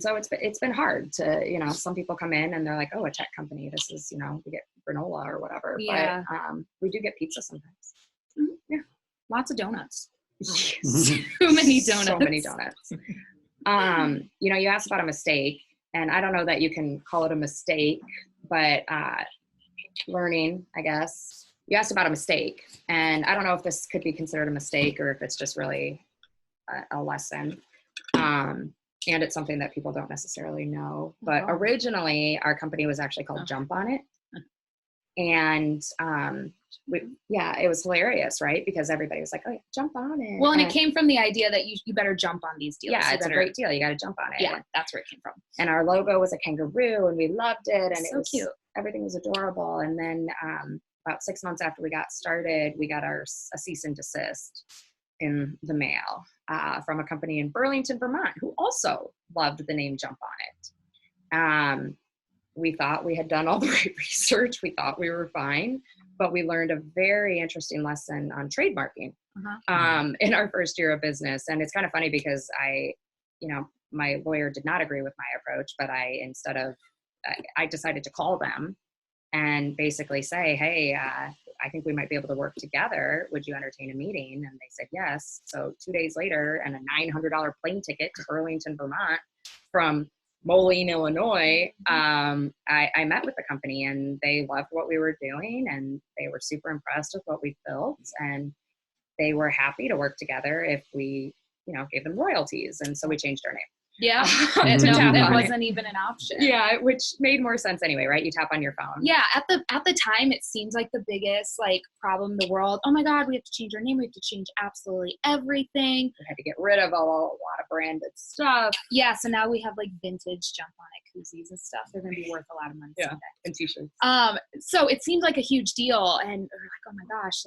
so it's been hard to, some people come in and they're like, oh, a tech company, this is, we get granola or whatever, but we do get pizza sometimes. Mm-hmm. Yeah. Lots of donuts. Too many donuts. So many donuts. You asked about a mistake, and I don't know that you can call it a mistake, but learning, I guess. You asked about a mistake, and I don't know if this could be considered a mistake or if it's just really a lesson. And it's something that people don't necessarily know. But originally, our company was actually called TapOnIt. And it was hilarious, right? Because everybody was like, oh, yeah, jump on it. Well, and it came from the idea that you better jump on these deals. Yeah, it's a great deal. You got to jump on it. Yeah, that's where it came from. And our logo was a kangaroo, and we loved it. And it was cute. Everything was adorable. And then about 6 months after we got started, we got a cease and desist in the mail from a company in Burlington, Vermont, who also loved the name Jump On It. We thought we had done all the right research. We thought we were fine, but we learned a very interesting lesson on trademarking in our first year of business. And it's kind of funny because my lawyer did not agree with my approach, but I decided to call them and basically say, hey, I think we might be able to work together. Would you entertain a meeting? And they said yes. So 2 days later, and a $900 plane ticket to Burlington, Vermont from Moline, Illinois, I met with the company and they loved what we were doing and they were super impressed with what we built and they were happy to work together if we, gave them royalties. And so we changed our name. Yeah, that wasn't even an option. Yeah, which made more sense anyway, right? You tap on your phone. Yeah, at the time, it seems like the biggest problem in the world. Oh my God, we have to change our name. We have to change absolutely everything. We had to get rid of a lot of branded stuff. Yeah, so now we have vintage Jump On It koozies and stuff. They're going to be worth a lot of money someday. And t-shirts. So it seemed like a huge deal, and we're like, oh my gosh,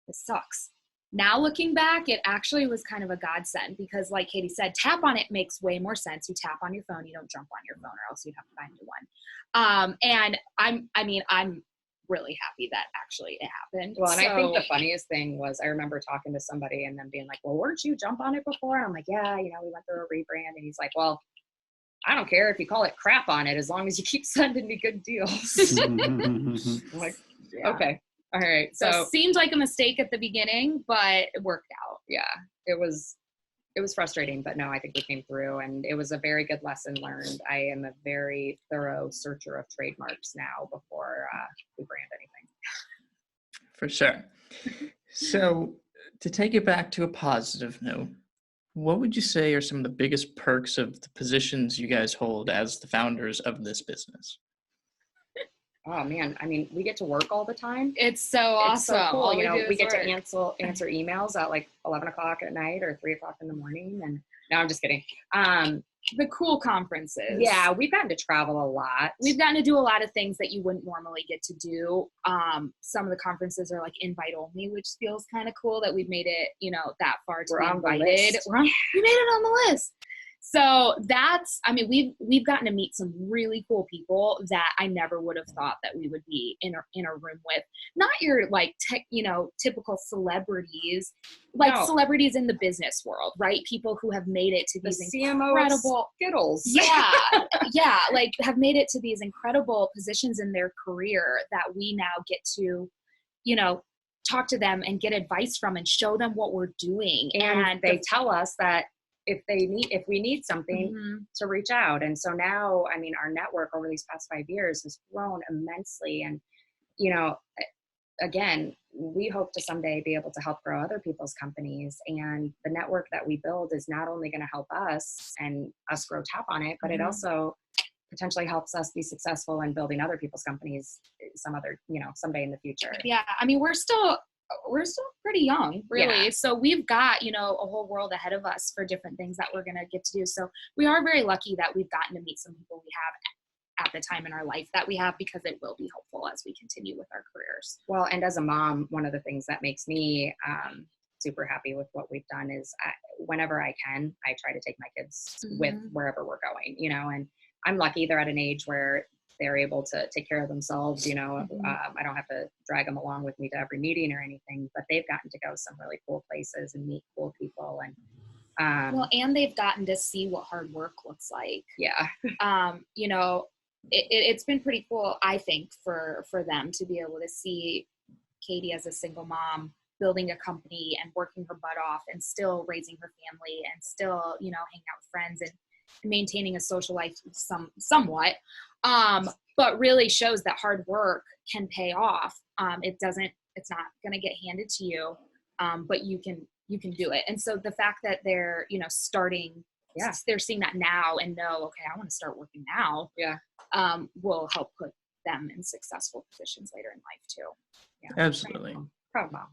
this sucks. Now looking back, it actually was kind of a godsend because like Katie said, Tap On It makes way more sense. You tap on your phone, you don't jump on your phone or else you'd have to buy a new one. And I'm really happy that actually it happened. Well, and I think the funniest thing was I remember talking to somebody and them being like, well, weren't you Jump On It before? And I'm like, yeah, we went through a rebrand. And he's like, well, I don't care if you call it crap on it as long as you keep sending me good deals. I'm like, okay. All right. So it seemed like a mistake at the beginning, but it worked out. Yeah, it was it was frustrating, but no, I think we came through, and it was a very good lesson learned. I am a very thorough searcher of trademarks now before we brand anything. For sure. So to take it back to a positive note, what would you say are some of the biggest perks of the positions you guys hold as the founders of this business? Oh man, I mean, we get to work all the time. It's so awesome. It's so cool. All You know, do we is get work. to answer emails at like 11 o'clock at night or 3 o'clock in the morning. And no, I'm just kidding. The cool conferences. Yeah, we've gotten to travel a lot. We've gotten to do a lot of things that you wouldn't normally get to do. Some of the conferences are like invite only, which feels kind of cool that we've made it, you know, that far to We're be on the invited. list. We made it on the list. So that's, I mean, we've gotten to meet some really cool people that I never would have thought that we would be in a room with. Not your like typical celebrities, like celebrities in the business world, right? People who have made it to these incredible Skittles. Yeah, yeah, like have made it to these incredible positions in their career that we now get to, you know, talk to them and get advice from and show them what we're doing. And they tell us that if we need something to reach out. And so now, I mean, our network over these past 5 years has grown immensely. And, you know, again, we hope to someday be able to help grow other people's companies. And the network that we build is not only going to help us and us grow TapOnIt, but it also potentially helps us be successful in building other people's companies someday in the future. Yeah. I mean, we're still pretty young, really. Yeah. So we've got, you know, a whole world ahead of us for different things that we're going to get to do. So we are very lucky that we've gotten to meet some people we have at the time in our life that we have, because it will be helpful as we continue with our careers. Well, and as a mom, one of the things that makes me super happy with what we've done is whenever I can, I try to take my kids with wherever we're going, you know, and I'm lucky they're at an age where they're able to take care of themselves, you know. I don't have to drag them along with me to every meeting or anything, but they've gotten to go some really cool places and meet cool people. And and they've gotten to see what hard work looks like. Yeah. You know, it's been pretty cool, I think, for them to be able to see Katie as a single mom building a company and working her butt off and still raising her family and still, you know, hanging out with friends and maintaining a social life somewhat. But really shows that hard work can pay off. It's not going to get handed to you, but you can do it. And so the fact that they're, you know, starting, they're seeing that now and know, okay, I want to start working now. Yeah. Will help put them in successful positions later in life too. Yeah. Absolutely. Proud mom.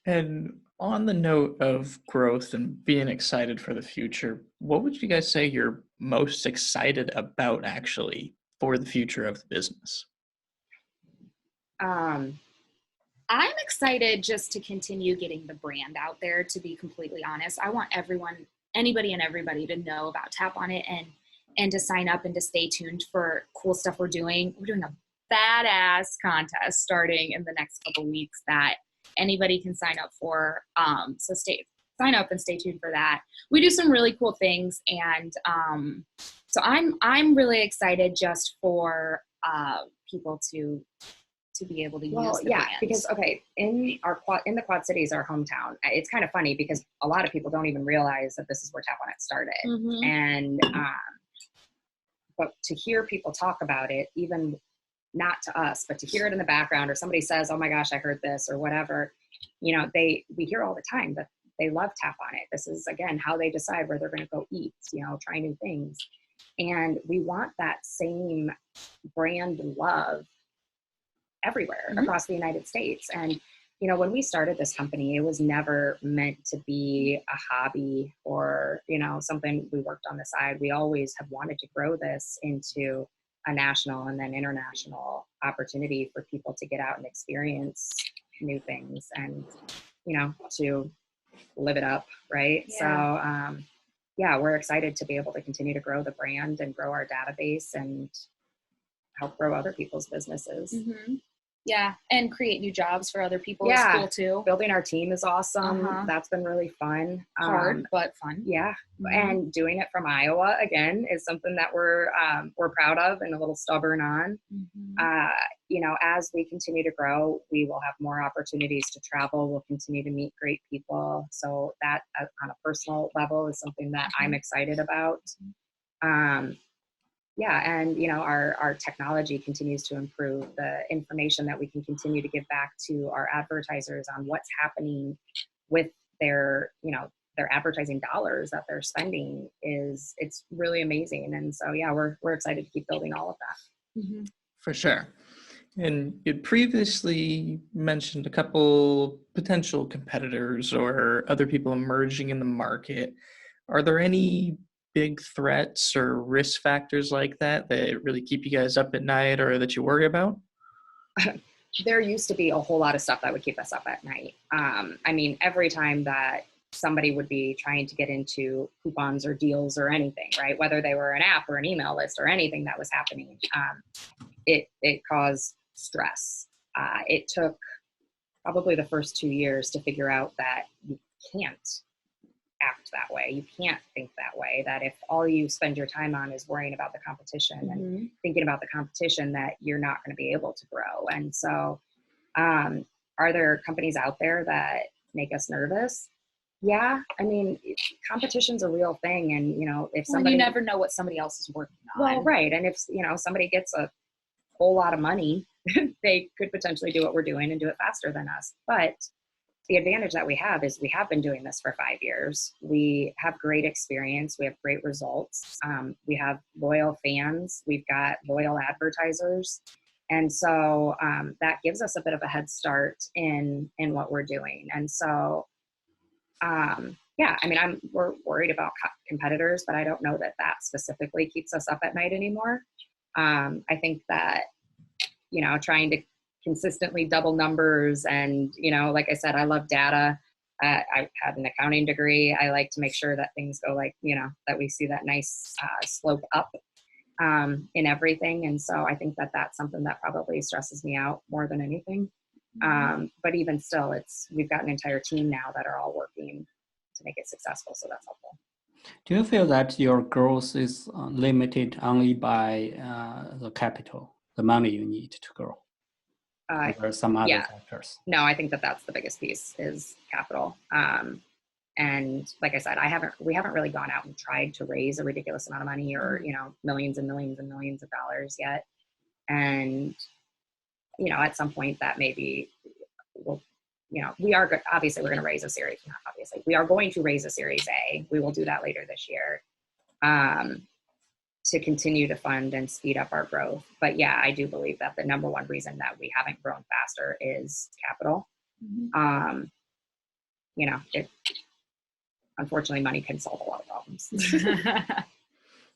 And on the note of growth and being excited for the future, what would you guys say you're most excited about actually for the future of the business? I'm excited just to continue getting the brand out there, to be completely honest. I want anybody and everybody to know about TapOnIt and to sign up and to stay tuned for cool stuff we're doing. We're doing a badass contest starting in the next couple weeks that anybody can sign up for. So sign up and stay tuned for that. We do some really cool things. And so I'm really excited just for people to be able to use the brand. Because in the Quad Cities, our hometown, it's kind of funny because a lot of people don't even realize that this is where TapOnIt started. And but to hear people talk about it, even not to us, but to hear it in the background, or somebody says, oh my gosh, I heard this or whatever, you know, we hear all the time that they love TapOnIt. This is, again, how they decide where they're going to go eat, you know, try new things. And we want that same brand love everywhere across the United States. And, you know, when we started this company, it was never meant to be a hobby or, you know, something we worked on the side. We always have wanted to grow this into a national and then international opportunity for people to get out and experience new things and, you know, to live it up. Right. Yeah. So, we're excited to be able to continue to grow the brand and grow our database and help grow other people's businesses. Yeah, and create new jobs for other people is Yeah. cool too. Building our team is awesome. That's been really fun. Hard, but fun. Yeah. And doing it from Iowa again is something that we're proud of and a little stubborn on. You know, as we continue to grow, we will have more opportunities to travel. We'll continue to meet great people. So that on a personal level is something that I'm excited about. Yeah, and you know, our technology continues to improve. The information that we can continue to give back to our advertisers on what's happening with their, you know, their advertising dollars that they're spending it's really amazing. And so yeah, we're excited to keep building all of that. For sure. And you previously mentioned a couple potential competitors or other people emerging in the market. Are there any big threats or risk factors like that that really keep you guys up at night or that you worry about? There used to be a whole lot of stuff that would keep us up at night. I mean, every time that somebody would be trying to get into coupons or deals or anything, right? Whether they were an app or an email list or anything that was happening, it caused stress. It took probably the first 2 years to figure out that you can't act that way. You can't think that way, that if all you spend your time on is worrying about the competition and thinking about the competition, that you're not going to be able to grow. And so, are there companies out there that make us nervous? Yeah. I mean, competition's a real thing. And, you know, if somebody, you never know what somebody else is working on. Well, right. And if, you know, somebody gets a whole lot of money, they could potentially do what we're doing and do it faster than us. But the advantage that we have is we have been doing this for 5 years. We have great experience. We have great results. We have loyal fans. We've got loyal advertisers. And so that gives us a bit of a head start in what we're doing. And so, yeah, I mean, we're worried about competitors, but I don't know that specifically keeps us up at night anymore. I think that, you know, trying to consistently double numbers and, you know, like I said, I love data. I had an accounting degree. I like to make sure that things go like, you know, that we see that nice slope up in everything. And so I think that that's something that probably stresses me out more than anything. But even still, we've got an entire team now that are all working to make it successful. So that's helpful. Do you feel that your growth is limited only by the capital, the money you need to grow? Or are some other factors? No, I think that that's the biggest piece is capital. And like I said, we haven't really gone out and tried to raise a ridiculous amount of money or, you know, millions and millions and millions of dollars yet. And, you know, at some point that maybe we'll, you know, obviously we're going to raise a series. Not obviously, we are going to raise a Series A. We will do that later this year. To continue to fund and speed up our growth. But yeah, I do believe that the number one reason that we haven't grown faster is capital. You know, unfortunately, money can solve a lot of problems.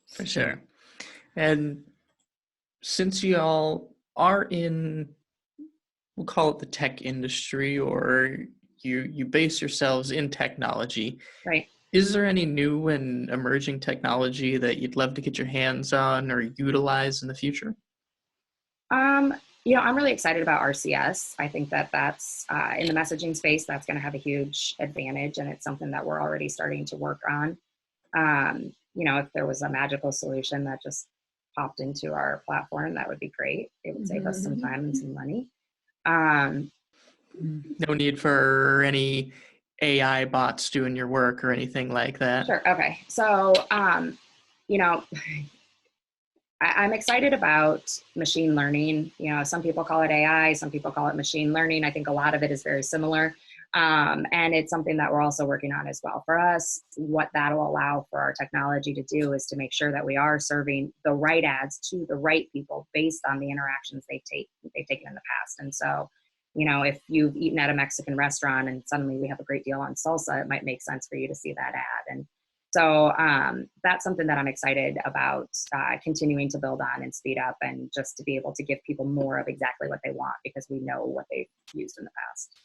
For sure. And since you all are in, we'll call it the tech industry, or you base yourselves in technology, right? Is there any new and emerging technology that you'd love to get your hands on or utilize in the future? You know, I'm really excited about RCS. I think that that's in the messaging space, that's going to have a huge advantage, and it's something that we're already starting to work on. You know, if there was a magical solution that just popped into our platform, that would be great. It would save us some time and some money. No need for any AI bots doing your work or anything like that? Sure. Okay. So, you know, I'm excited about machine learning. You know, some people call it AI, some people call it machine learning. I think a lot of it is very similar. And it's something that we're also working on as well. For us, what that'll allow for our technology to do is to make sure that we are serving the right ads to the right people based on the interactions they've taken in the past. And so, you know, if you've eaten at a Mexican restaurant and suddenly we have a great deal on salsa, it might make sense for you to see that ad. And so that's something that I'm excited about continuing to build on and speed up, and just to be able to give people more of exactly what they want because we know what they've used in the past.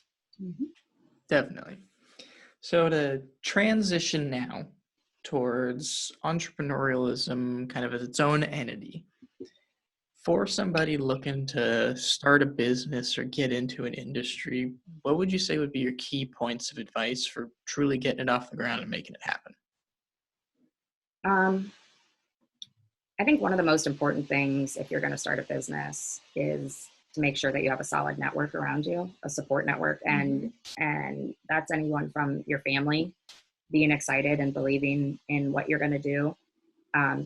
Definitely. So to transition now towards entrepreneurialism kind of as its own entity, For somebody looking to start a business or get into an industry, what would you say would be your key points of advice for truly getting it off the ground and making it happen? I think one of the most important things if you're going to start a business is to make sure that you have a solid network around you, a support network, and that's anyone from your family being excited and believing in what you're going to do,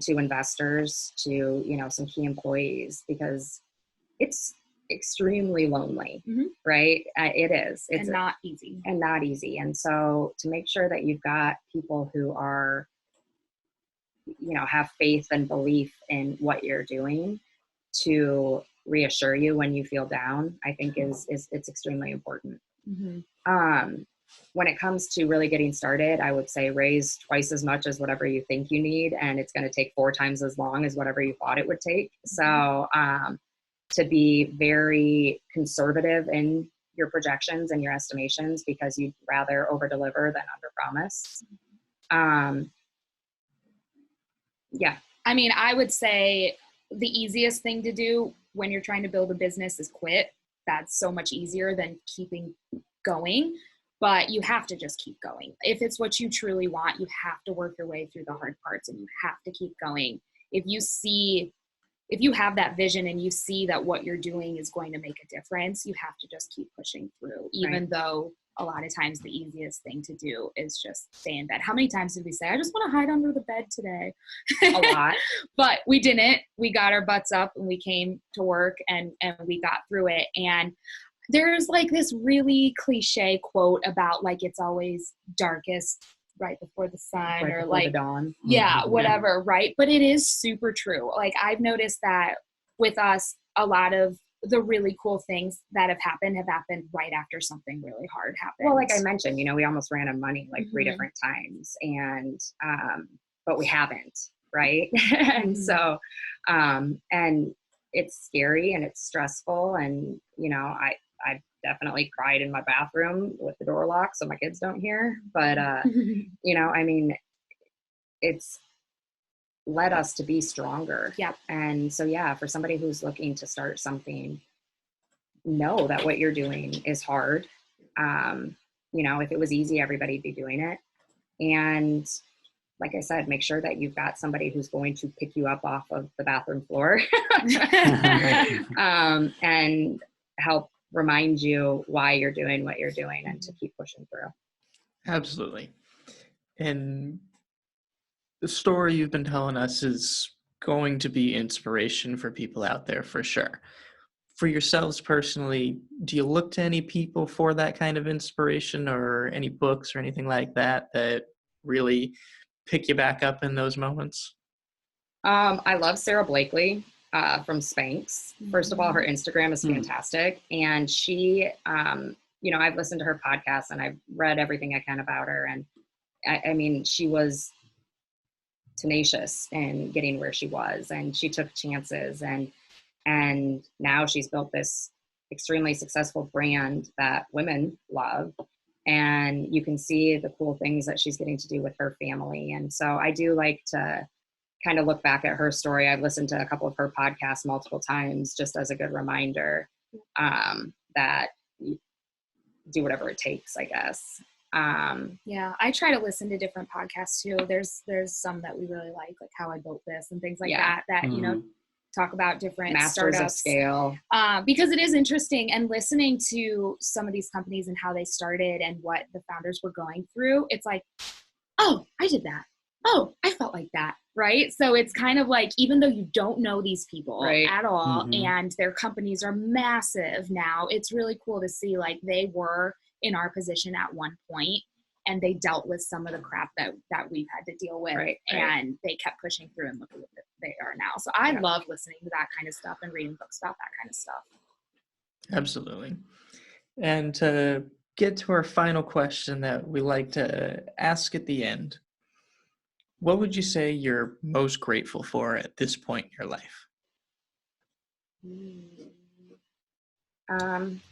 to investors, to some key employees, because it's extremely lonely, right? It is. It's not easy. And not easy. And so to make sure that you've got people who are have faith and belief in what you're doing to reassure you when you feel down, I think is it's extremely important. When it comes to really getting started, I would say raise twice as much as whatever you think you need, and it's going to take 4 times as long as whatever you thought it would take. So to be very conservative in your projections and your estimations, because you'd rather over deliver than under promise. Yeah. I mean, I would say the easiest thing to do when you're trying to build a business is quit. That's so much easier than keeping going, but you have to just keep going. If it's what you truly want, you have to work your way through the hard parts and you have to keep going. If you have that vision and you see that what you're doing is going to make a difference, you have to just keep pushing through, even though a lot of times the easiest thing to do is just stay in bed. How many times did we say, I just want to hide under the bed today? A lot. But we didn't. We got our butts up and we came to work and we got through it. And there's like this really cliche quote about like, it's always darkest right before the sun, right or before like the dawn. Yeah, whatever, right? But it is super true. Like I've noticed that with us, a lot of the really cool things that have happened right after something really hard happened. Well, like I mentioned, we almost ran out of money like 3 different times, and but we haven't, right? And so and it's scary and it's stressful, and I definitely cried in my bathroom with the door locked so my kids don't hear, but I mean, it's led us to be stronger. Yeah. And so for somebody who's looking to start something, know that what you're doing is hard. If it was easy, everybody'd be doing it. And like I said, make sure that you've got somebody who's going to pick you up off of the bathroom floor and help remind you why you're doing what you're doing and to keep pushing through. Absolutely. And the story you've been telling us is going to be inspiration for people out there for sure. For yourselves personally, do you look to any people for that kind of inspiration, or any books or anything like that that really pick you back up in those moments? I love Sarah Blakely from Spanx. First of all, her Instagram is fantastic. And she, I've listened to her podcast and I've read everything I can about her. And I mean, she was tenacious in getting where she was, and she took chances, and now she's built this extremely successful brand that women love. And you can see the cool things that she's getting to do with her family. And so I do like to kind of look back at her story. I've listened to a couple of her podcasts multiple times just as a good reminder that you do whatever it takes, I guess. Yeah, I try to listen to different podcasts too. There's some that we really like How I Built This and things like that talk about different masters startups. Of scale. Because it is interesting, and listening to some of these companies and how they started and what the founders were going through, it's like, oh, I did that. Oh, I felt like that. Right. So it's kind of like, even though you don't know these people at all, and their companies are massive now, it's really cool to see like they were in our position at one point and they dealt with some of the crap that we've had to deal with, and they kept pushing through, and look at what they are now. So I love listening to that kind of stuff and reading books about that kind of stuff. Absolutely. And to get to our final question that we like to ask at the end, what would you say you're most grateful for at this point in your life?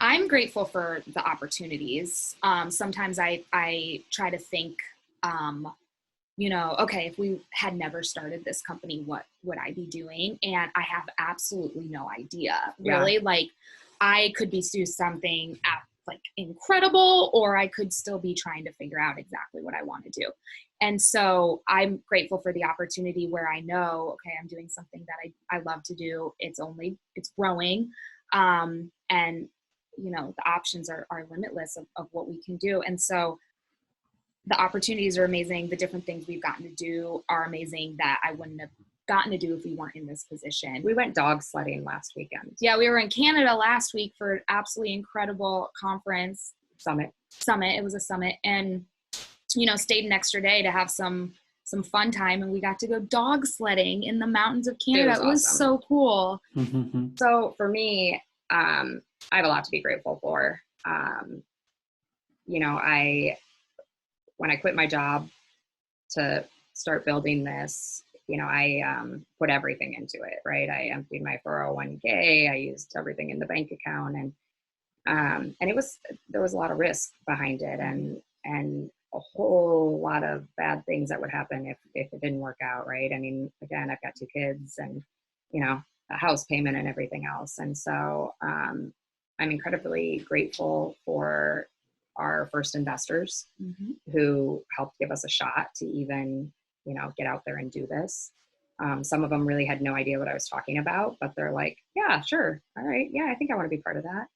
I'm grateful for the opportunities. Sometimes I try to think you know, okay, if we had never started this company, what would I be doing? And I have absolutely no idea, really. Yeah. Like, I could be doing something like incredible, or I could still be trying to figure out exactly what I want to do. And so I'm grateful for the opportunity where I know, okay, I'm doing something that I love to do. It's growing. And, you know, the options are limitless of what we can do. And so the opportunities are amazing. The different things we've gotten to do are amazing that I wouldn't have gotten to do if we weren't in this position. We went dog sledding last weekend. Yeah, we were in Canada last week for an absolutely incredible conference. Summit. It was a summit, and, you know, stayed an extra day to have some fun time, and we got to go dog sledding in the mountains of Canada. It was awesome. so cool. So for me, I have a lot to be grateful for. You know, when I quit my job to start building this, you know, I put everything into it, right? I emptied my 401k. I used everything in the bank account, and there was a lot of risk behind it, and a whole lot of bad things that would happen if it didn't work out, right? I mean, again, I've got 2 kids, and, you know, a house payment and everything else, and so I'm incredibly grateful for our first investors who helped give us a shot to even, you know, get out there and do this. Some of them really had no idea what I was talking about, but they're like, yeah, sure. All right. Yeah, I think I want to be part of that.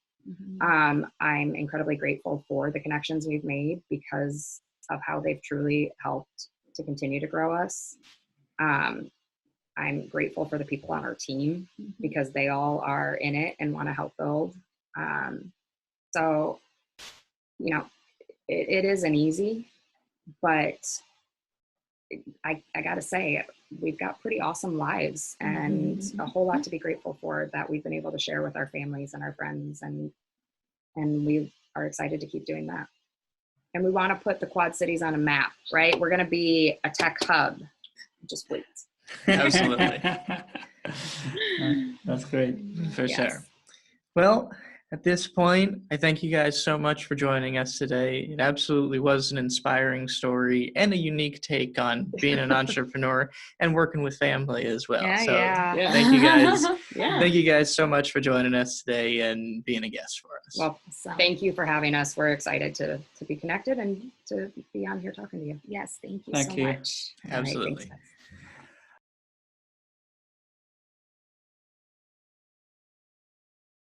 I'm incredibly grateful for the connections we've made because of how they've truly helped to continue to grow us. I'm grateful for the people on our team because they all are in it and want to help build. So, you know, it isn't easy, but I got to say, we've got pretty awesome lives and a whole lot to be grateful for that we've been able to share with our families and our friends. And we are excited to keep doing that. And we want to put the Quad Cities on a map, right? We're going to be a tech hub. Just wait. Absolutely. That's great. For sure. Well, at this point, I thank you guys so much for joining us today. It absolutely was an inspiring story and a unique take on being an entrepreneur and working with family as well. Thank you guys. Thank you guys so much for joining us today and being a guest for us. Well, thank you for having us. We're excited to be connected and to be on here talking to you. Yes, thank you Thank so you. much. Absolutely. All right,